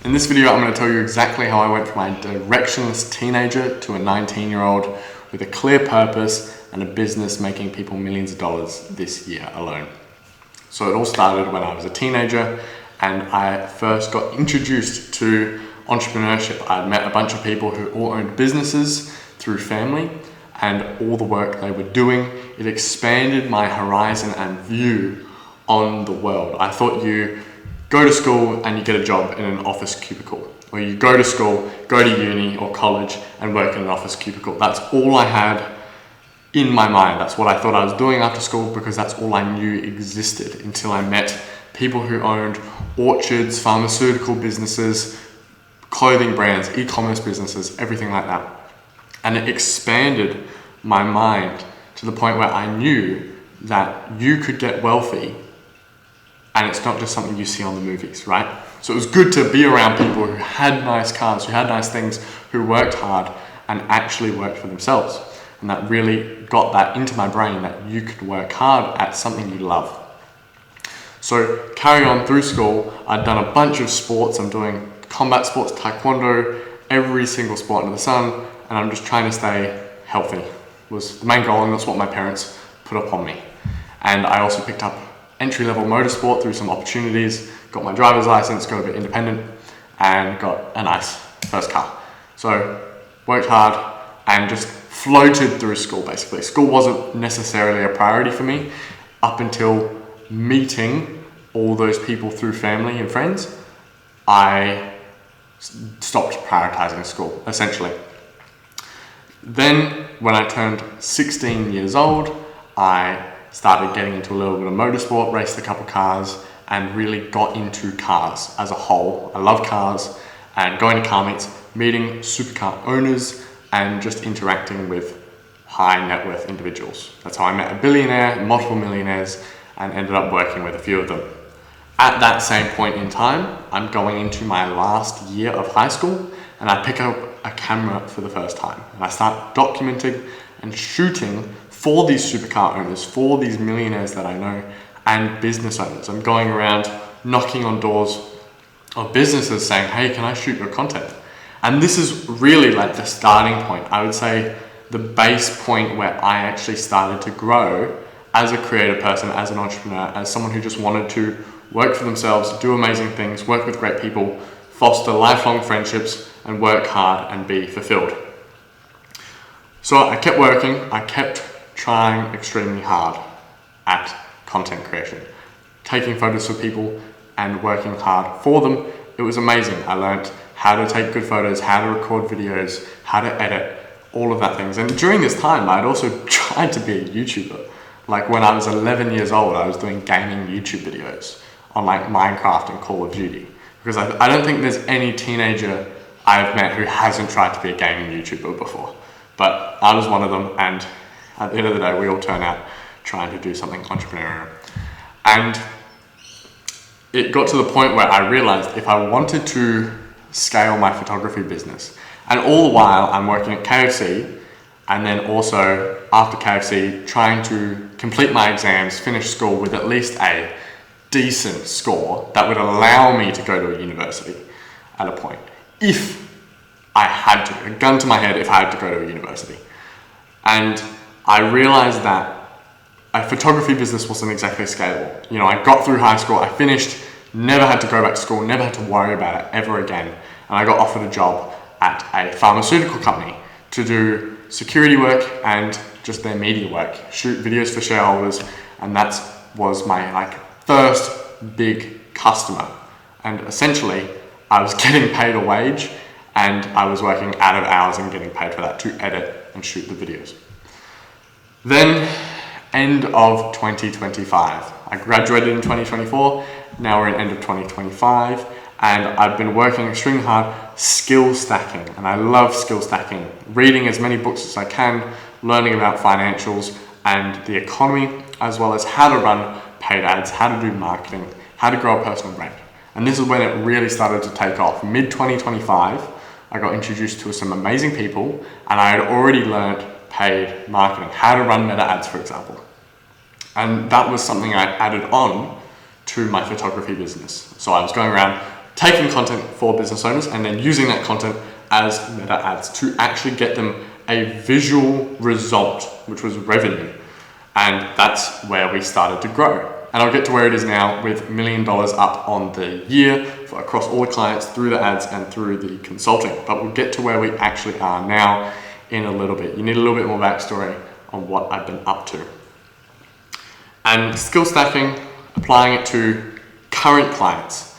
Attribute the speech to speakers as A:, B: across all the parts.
A: In this video, I'm going to tell you exactly how I went from a directionless teenager to a 19-year-old with a clear purpose and a business making people millions of dollars this year alone. So it all started when I was a teenager and I first got introduced to entrepreneurship. I'd met a bunch of people who all owned businesses through family, and all the work they were doing, it expanded my horizon and view on the world. I thought you go to school and you get a job in an office cubicle, or you go to school, go to uni or college and work in an office cubicle. That's all I had in my mind. That's what I thought I was doing after school because that's all I knew existed until I met people who owned orchards, pharmaceutical businesses, clothing brands, e-commerce businesses, everything like that. And it expanded my mind to the point where I knew that you could get wealthy and it's not just something you see on the movies, right? So it was good to be around people who had nice cars, who had nice things, who worked hard and actually worked for themselves. And that really got that into my brain that you could work hard at something you love. So carry on through school, I'd done a bunch of sports. I'm doing combat sports, taekwondo, every single sport under the sun, and I'm just trying to stay healthy was the main goal, and that's what my parents put up on me. And I also picked up entry-level motorsport through some opportunities, got my driver's license, got a bit independent, and got a nice first car. So worked hard and just floated through school basically. School wasn't necessarily a priority for me up until meeting all those people through family and friends. I stopped prioritizing school, essentially. Then when I turned 16 years old, I started getting into a little bit of motorsport, raced a couple cars, and really got into cars as a whole. I love cars and going to car meets, meeting supercar owners, and just interacting with high net worth individuals. That's how I met a billionaire, multiple millionaires, and ended up working with a few of them. At that same point in time, I'm going into my last year of high school, and I pick up a camera for the first time. And I start documenting and shooting for these supercar owners, for these millionaires that I know, and business owners. I'm going around knocking on doors of businesses saying, hey, can I shoot your content? And this is really like the starting point. I would say the base point where I actually started to grow as a creative person, as an entrepreneur, as someone who just wanted to work for themselves, do amazing things, work with great people, foster lifelong friendships, and work hard and be fulfilled. So I kept working, I kept trying extremely hard at content creation, taking photos for people and working hard for them. It was amazing. I learned how to take good photos, how to record videos, how to edit, all of that things. And during this time, I'd also tried to be a YouTuber. Like when I was 11 years old, I was doing gaming YouTube videos on like Minecraft and Call of Duty. Because I don't think there's any teenager I've met who hasn't tried to be a gaming YouTuber before. But I was one of them, and at the end of the day, we all turn out trying to do something entrepreneurial. And it got to the point where I realized if I wanted to scale my photography business, and all the while I'm working at KFC, and then also after KFC, trying to complete my exams, finish school with at least a decent score that would allow me to go to a university at a point. If I had to, a gun to my head if I had to go to a university. And I realized that a photography business wasn't exactly scalable. You know, I got through high school, I finished, never had to go back to school, never had to worry about it ever again. And I got offered a job at a pharmaceutical company to do security work and just their media work, shoot videos for shareholders. And that was my first big customer. And essentially, I was getting paid a wage and I was working out of hours and getting paid for that to edit and shoot the videos. Then, end of 2025. I graduated in 2024, now we're in end of 2025, and I've been working extremely hard skill stacking, and I love skill stacking. Reading as many books as I can, learning about financials and the economy, as well as how to run paid ads, how to do marketing, how to grow a personal brand. And this is when it really started to take off. Mid-2025, I got introduced to some amazing people, and I had already learned paid marketing, how to run meta ads, for example. And that was something I added on to my photography business. So I was going around taking content for business owners and then using that content as meta ads to actually get them a visual result, which was revenue. And that's where we started to grow. And I'll get to where it is now with $1 million up on the year across all the clients through the ads and through the consulting. But we'll get to where we actually are now in a little bit. You need a little bit more backstory on what I've been up to. And skill stacking, applying it to current clients.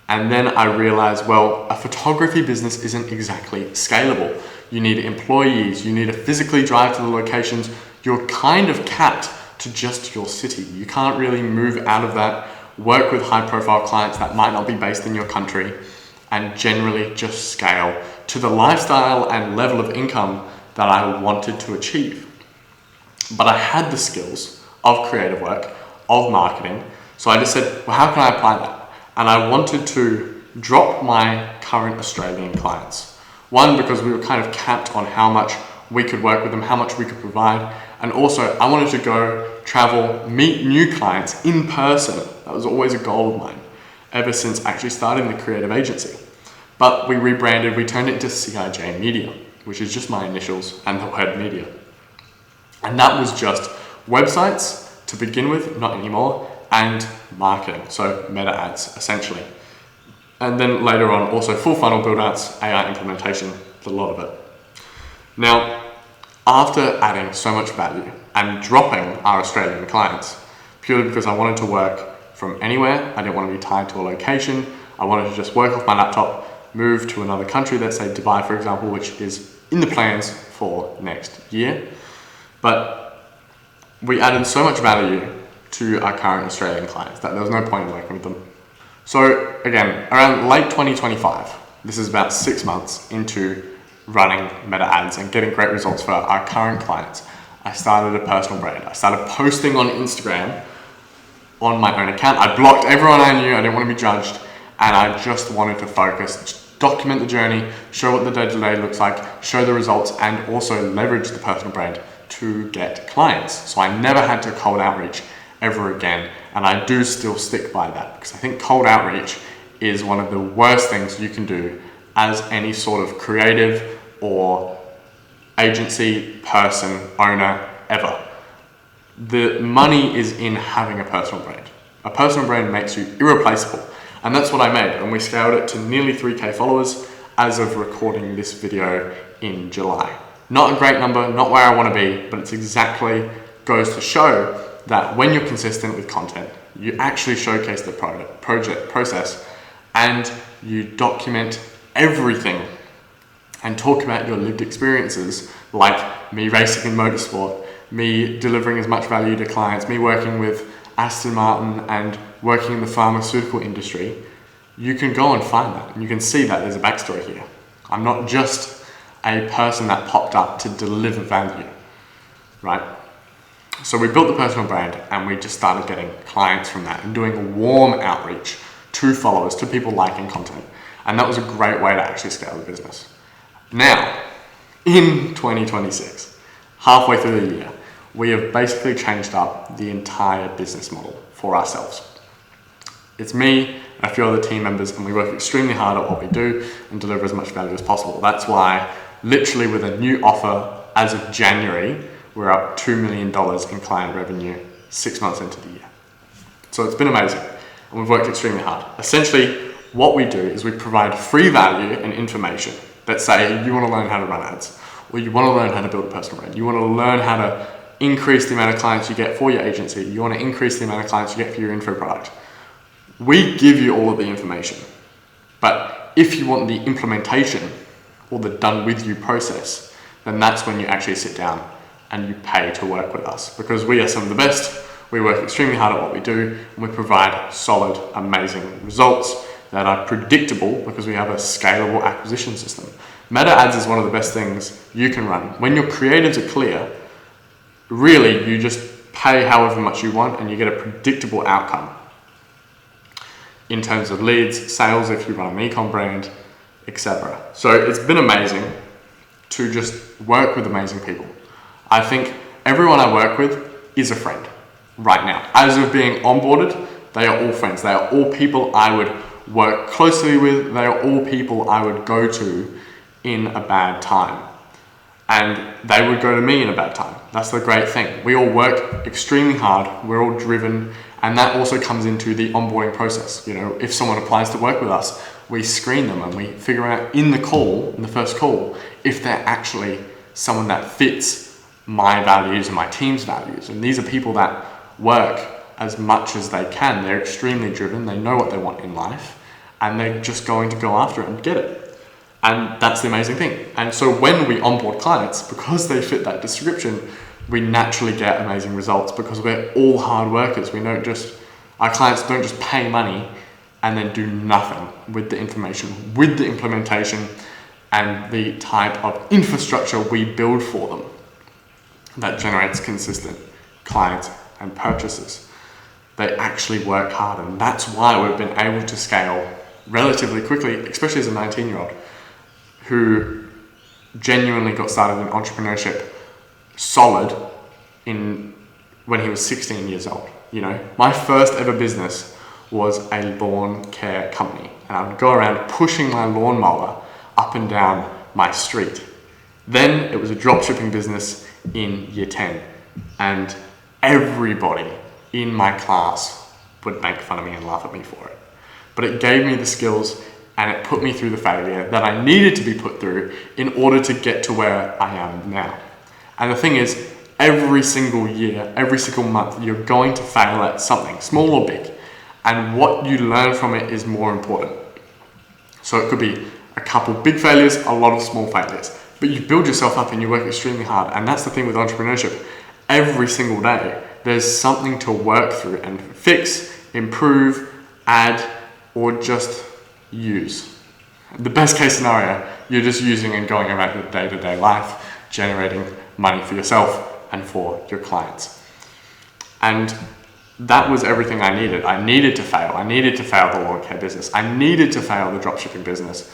A: And then I realized, well, a photography business isn't exactly scalable. You need employees, you need to physically drive to the locations. You're kind of capped to just your city. You can't really move out of that, work with high profile clients that might not be based in your country, and generally just scale to the lifestyle and level of income that I wanted to achieve. But I had the skills of creative work, of marketing, so I just said, well, how can I apply that? And I wanted to drop my current Australian clients. One, because we were kind of capped on how much we could work with them, how much we could provide. And also I wanted to go travel, meet new clients in person. That was always a goal of mine ever since actually starting the creative agency. But we rebranded, we turned it into CIJ Media, which is just my initials and the word media. And that was just websites to begin with, not anymore, and marketing, so meta ads essentially. And then later on also full funnel build outs, AI implementation, a lot of it. Now, after adding so much value and dropping our Australian clients, purely because I wanted to work from anywhere, I didn't want to be tied to a location, I wanted to just work off my laptop, move to another country, let's say Dubai for example, which is in the plans for next year. But we added so much value to our current Australian clients that there was no point in working with them. So again, around late 2025, this is about 6 months into running meta ads and getting great results for our current clients, I started a personal brand. I started posting on Instagram on my own account. I blocked everyone I knew, I didn't want to be judged, and I just wanted to focus, document the journey, show what the day-to-day looks like, show the results, and also leverage the personal brand to get clients. So I never had to cold outreach ever again, and I do still stick by that because I think cold outreach is one of the worst things you can do as any sort of creative or agency person, owner, ever. The money is in having a personal brand. A personal brand makes you irreplaceable, and that's what I made, and we scaled it to nearly 3K followers as of recording this video in July. Not a great number, not where I want to be, but it's exactly goes to show that when you're consistent with content, you actually showcase the project process and you document everything and talk about your lived experiences, like me racing in motorsport, me delivering as much value to clients, me working with Aston Martin and working in the pharmaceutical industry. You can go and find that and you can see that there's a backstory here. I'm not just a person that popped up to deliver value, right? So we built the personal brand and we just started getting clients from that and doing warm outreach to followers, to people liking content. And that was a great way to actually scale the business. Now, in 2026, halfway through the year, we have basically changed up the entire business model for ourselves. It's me and a few other team members, and we work extremely hard at what we do and deliver as much value as possible. That's why, literally with a new offer as of January, we're up $2 million in client revenue 6 months into the year. So it's been amazing, and we've worked extremely hard. Essentially, what we do is we provide free value and information. Let's say you want to learn how to run ads, or you want to learn how to build a personal brand. You want to learn how to increase the amount of clients you get for your agency. You want to increase the amount of clients you get for your info product. We give you all of the information, but if you want the implementation or the done with you process, then that's when you actually sit down and you pay to work with us, because we are some of the best. We work extremely hard at what we do, and we provide solid, amazing results that are predictable because we have a scalable acquisition system. Meta ads is one of the best things you can run. When your creatives are clear, really you just pay however much you want and you get a predictable outcome in terms of leads, sales if you run an e-com brand, etc. So it's been amazing to just work with amazing people. I think everyone I work with is a friend right now. As of being onboarded, they are all friends. They are all people I would work closely with, they are all people I would go to in a bad time. And they would go to me in a bad time. That's the great thing. We all work extremely hard, we're all driven, and that also comes into the onboarding process. You know, if someone applies to work with us, we screen them and we figure out in the first call, if they're actually someone that fits my values and my team's values. And these are people that work as much as they can. They're extremely driven, they know what they want in life, and they're just going to go after it and get it. And that's the amazing thing. And so when we onboard clients, because they fit that description, we naturally get amazing results because we're all hard workers. Our clients don't just pay money and then do nothing with the information, with the implementation and the type of infrastructure we build for them that generates consistent clients and purchases. They actually work hard, and that's why we've been able to scale relatively quickly, especially as a 19-year-old who genuinely got started in entrepreneurship solid when he was 16 years old. You know, my first ever business was a lawn care company, and I would go around pushing my lawnmower up and down my street. Then it was a dropshipping business in year 10, and everybody in my class would make fun of me and laugh at me for it. But it gave me the skills and it put me through the failure that I needed to be put through in order to get to where I am now. And the thing is, every single year, every single month, you're going to fail at something, small or big. And what you learn from it is more important. So it could be a couple big failures, a lot of small failures. But you build yourself up and you work extremely hard. And that's the thing with entrepreneurship. Every single day, there's something to work through and fix, improve, add, or just use. The best case scenario, you're just using and going about your day-to-day life, generating money for yourself and for your clients. And that was everything I needed. I needed to fail. I needed to fail the lawn care business. I needed to fail the dropshipping business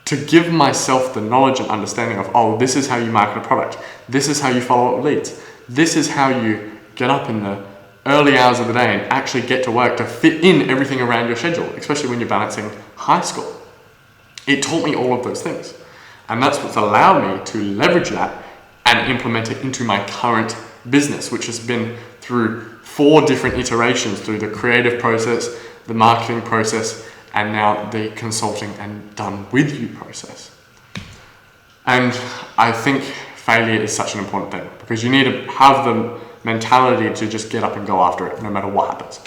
A: to give myself the knowledge and understanding of, oh, this is how you market a product. This is how you follow up leads. This is how you get up in the early hours of the day and actually get to work to fit in everything around your schedule, especially when you're balancing high school. It taught me all of those things. And that's what's allowed me to leverage that and implement it into my current business, which has been through 4 different iterations, through the creative process, the marketing process, and now the consulting and done with you process. And I think failure is such an important thing because you need to have the mentality to just get up and go after it no matter what happens.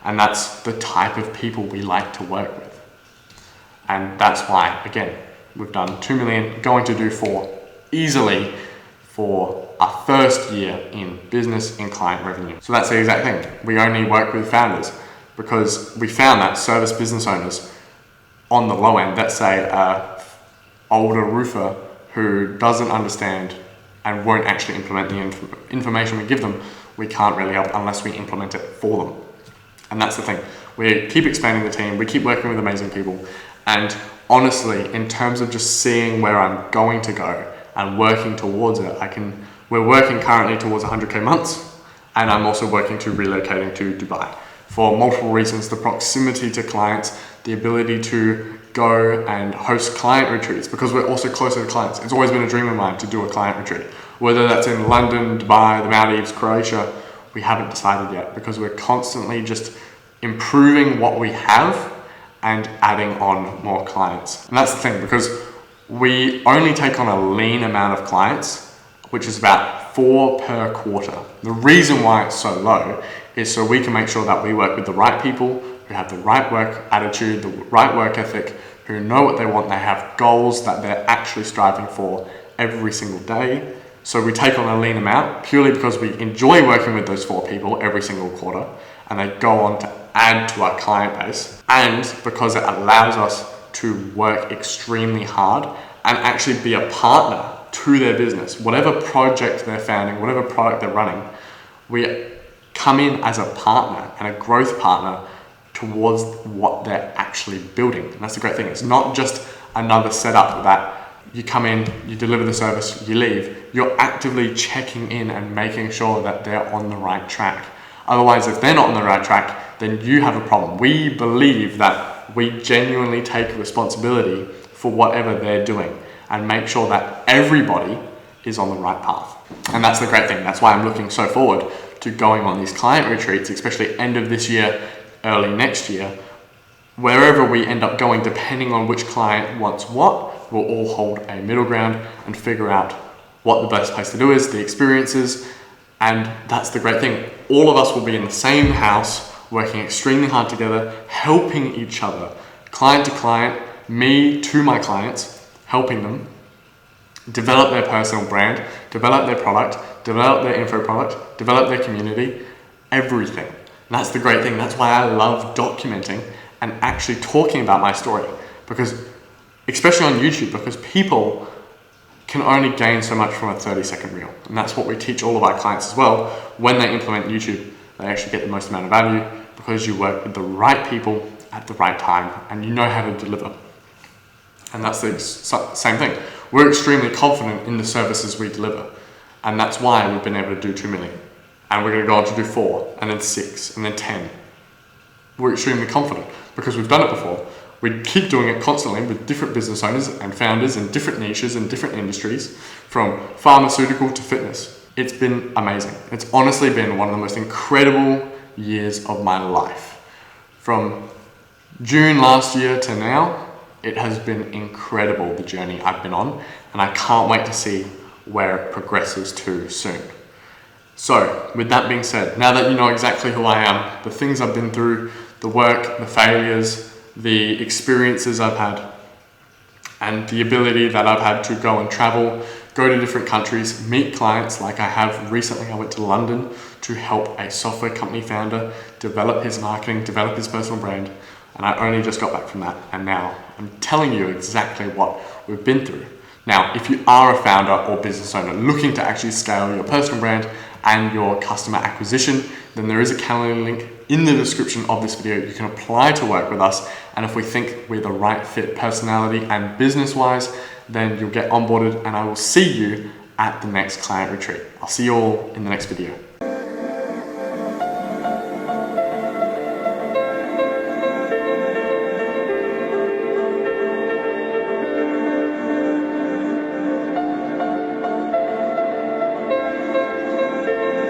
A: And that's the type of people we like to work with. And that's why, again, we've done 2 million, going to do 4 easily for our first year in business in client revenue. So that's the exact thing. We only work with founders because we found that service business owners on the low end, let's say an older roofer who doesn't understand and won't actually implement the information we give them, we can't really help unless we implement it for them. And that's the thing. We keep expanding the team, we keep working with amazing people, and honestly, in terms of just seeing where I'm going to go and working towards it, we're working currently towards 100K months, and I'm also working to relocating to Dubai for multiple reasons: the proximity to clients, the ability to go and host client retreats because we're also closer to clients. It's always been a dream of mine to do a client retreat, whether that's in London, Dubai, the Maldives, Croatia. We haven't decided yet because we're constantly just improving what we have and adding on more clients. And that's the thing, because we only take on a lean amount of clients, which is about 4 per quarter. The reason why it's so low is so we can make sure that we work with the right people who have the right work attitude, the right work ethic, who know what they want, they have goals that they're actually striving for every single day. So we take on a lean amount purely because we enjoy working with those 4 people every single quarter, and they go on to add to our client base, and because it allows us to work extremely hard and actually be a partner to their business. Whatever project they're founding, whatever product they're running, we come in as a partner and a growth partner towards what they're actually building. And that's the great thing. It's not just another setup that you come in, you deliver the service, you leave. You're actively checking in and making sure that they're on the right track. Otherwise, if they're not on the right track, then you have a problem. We believe that we genuinely take responsibility for whatever they're doing and make sure that everybody is on the right path. And that's the great thing. That's why I'm looking so forward to going on these client retreats, especially end of this year, early next year. Wherever we end up going, depending on which client wants what, we'll all hold a middle ground and figure out what the best place to do is, the experiences. And that's the great thing. All of us will be in the same house, working extremely hard together, helping each other, client to client, me to my clients, helping them develop their personal brand, develop their product, develop their info product, develop their community, everything. And that's the great thing. That's why I love documenting and actually talking about my story, because especially on YouTube, because people can only gain so much from a 30-second reel. And that's what we teach all of our clients as well. When they implement YouTube, they actually get the most amount of value because you work with the right people at the right time and you know how to deliver. And that's the same thing. We're extremely confident in the services we deliver. And that's why we've been able to do 2 million. And we're going to go on to do 4, and then 6, and then 10. We're extremely confident because we've done it before. We keep doing it constantly with different business owners and founders in different niches and different industries, from pharmaceutical to fitness. It's been amazing. It's honestly been one of the most incredible years of my life. From June last year to now, it has been incredible, the journey I've been on, and I can't wait to see where it progresses to soon. So, with that being said, now that you know exactly who I am, the things I've been through, the work, the failures, the experiences I've had, and the ability that I've had to go and travel, go to different countries, meet clients like I have recently. I went to London to help a software company founder develop his marketing, develop his personal brand, and I only just got back from that, and now I'm telling you exactly what we've been through. Now, if you are a founder or business owner looking to actually scale your personal brand and your customer acquisition, then there is a calendar link in the description of this video. You can apply to work with us, and if we think we're the right fit personality and business-wise, then you'll get onboarded, and I will see you at the next client retreat. I'll see you all in the next video.